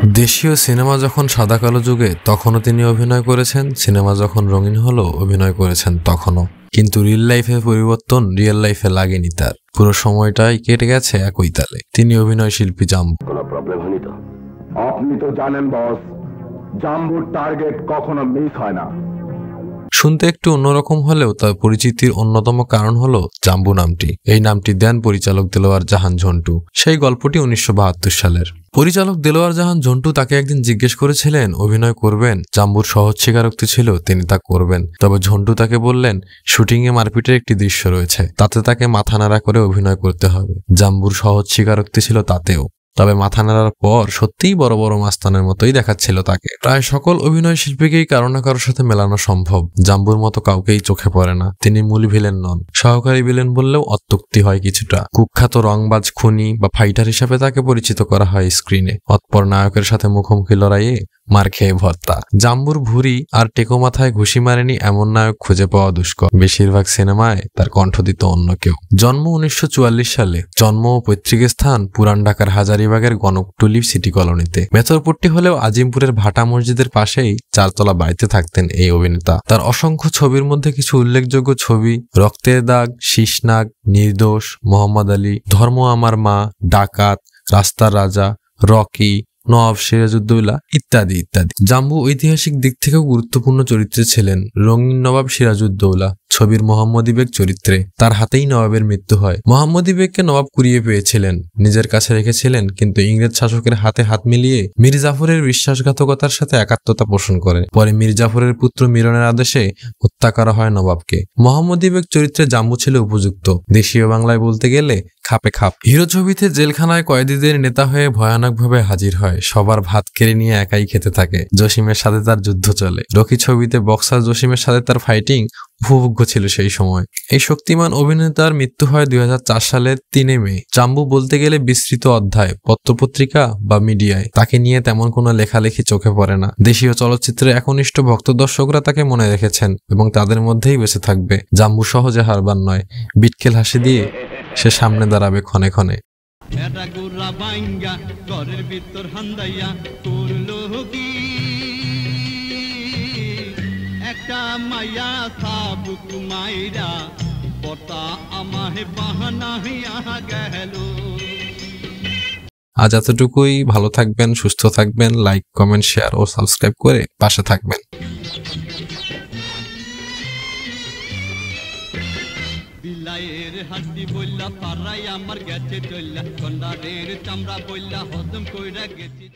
দেশীয় সিনেমা যখন সাদা কালো যুগে তখনও তিনি অভিনয় করেছেন, সিনেমা যখন রঙিন হলো অভিনয় করেছেন তখনও। কিন্তু রিয়েল লাইফে পরিবর্তন রিয়েল লাইফে লাগেনি তার, পুরো সময়টাই কেটে গেছে একই তালে। তিনি অভিনয় শিল্পী জাম্বু। কোনো প্রবলেম হয়নি তো? আপনি তো জানেন বস, জাম্বুর টার্গেট কখনো মিস হয় না। শুনতে একটু অন্যরকম হলেও তার পরিচিতির অন্যতম কারণ হলো জাম্বু নামটি। এই নামটি দেন পরিচালক দেলোয়ার জাহান ঝন্টু। সেই গল্পটি 1972 সালের। পরিচালক দেলোয়ার জাহান ঝন্টু তাকে একদিন জিজ্ঞেস করেছিলেন অভিনয় করবেন। জাম্বুর সহজ স্বীকারোক্তি ছিল তিনি তা করবেন। তবে ঝন্টু তাকে বললেন শুটিংয়ে মারপিটের একটি দৃশ্য রয়েছে, তাতে তাকে মাথা নাড়া করে অভিনয় করতে হবে। জাম্বুর সহজ স্বীকারোক্তি ছিল তাতেও, তবে মাথা নাড়ার পর সত্যিই বড় বড় মাস্তানের মতোই দেখাচ্ছিল তাকে। প্রায় সকল অভিনয় শিল্পীকেই কারো না কারোর সাথে মেলানো সম্ভব, জাম্বুর মতো কাউকেই চোখে পড়ে না। তিনি মূল ভিলেন নন, সহকারী ভিলেন বললেও অত্যুক্তি হয় কিছুটা। কুখ্যাত রংবাজ, খুনি বা ফাইটার হিসেবে তাকে পরিচিত করা হয় স্ক্রিনে। অতপর নায়কের সাথে মুখোমুখি লড়াইয়ে মার খেয়ে ভর্তা। জাম্বুর ভুঁড়ি আর টেকো মাথায় ঘুষি মারেনি এমন নায়ক খুঁজে পাওয়া দুষ্কর। বেশিরভাগ সিনেমায় তার কণ্ঠ দিত অন্য কেউ। জন্ম 1944 সালে। জন্ম ও পৈতৃক স্থান পুরান ঢাকার হাজারীবাগের গণকটুলি সিটি কলোনিতে। মেথরপট্টি হলেও আজিমপুরের ভাটা মসজিদের পাশেই চারতলা বাড়িতে থাকতেন এই অভিনেতা। তার অসংখ্য ছবির মধ্যে কিছু উল্লেখযোগ্য ছবি: রক্তের দাগ, শীষনাগ, নির্দোষ, মোহাম্মদ আলী, ধর্ম আমার মা, ডাকাত, রাস্তার রাজা, রকি, নওয়াব সিরাজউদ্দৌলা ইত্যাদি ইত্যাদি। জাম্বু ঐতিহাসিক দিক থেকেও গুরুত্বপূর্ণ চরিত্রে ছিলেন। রঙিন নবাব সিরাজউদ্দৌলা ছবির মোহাম্মদী বেগ চরিত্রে তার হাতেই নবাবের মৃত্যু হয়। মোহাম্মদী বেগকে নবাব কুড়িয়ে পেয়েছিলেন, নিজের কাছে রেখেছিলেন, কিন্তু ইংরেজ শাসকের হাতে হাত মিলিয়ে মীর জাফরের বিশ্বাসঘাতকতার সাথে একাত্মতা পোষণ করে। পরে মীর জাফরের পুত্র মিরনের আদেশে হত্যা করা হয় নবাবকে। মোহাম্মদী বেগ চরিত্রে জাম্বু ছিল উপযুক্ত, দেশীয় বাংলায় বলতে গেলে খাপে খাপ। হিরো ছবিতে জেলখানায় কয়েদিদের নেতা হয়ে ভয়ানকভাবে হাজির হয়, সবার ভাত কেড়ে নিয়ে একাই খেতে থাকে। জসিমের সাথে তার যুদ্ধ চলে। রকি ছবিতে বক্সার জসিমের সাথে তার ফাইটিং উপভোগ্য ছিল সেই সময়। এই শক্তিমান অভিনেতার মৃত্যু হয় 2004 সালের 3 মে। জাম্বু বলতে গেলে বিস্তৃত অধ্যায়, পত্রপত্রিকা বা মিডিয়ায় তাকে নিয়ে তেমন কোনো লেখালেখি চোখে পড়ে না। দেশীয় চলচ্চিত্রে একনিষ্ঠ ভক্ত দর্শকরা তাকে মনে রেখেছেন এবং তাদের মধ্যেই বেঁচে থাকবে। জাম্বু সহজে হারবার নয়, বিটকেল হাসি দিয়ে সে সামনে দাঁড়াবে ক্ষণে ক্ষণে। একটা মায়া সাবুক মাইরা পতা আমাহে বাহানা হইয়া গেল। আজ এতটুকুই। ভালো থাকবেন, সুস্থ থাকবেন। লাইক, কমেন্ট, শেয়ার ও সাবস্ক্রাইব করে পাশে থাকবেন। বিলাইয়ের হাড্ডি বললা পারাই আমার গেছে চললা, কন্ডারের চামড়া বললা হজম কইরা গেছি।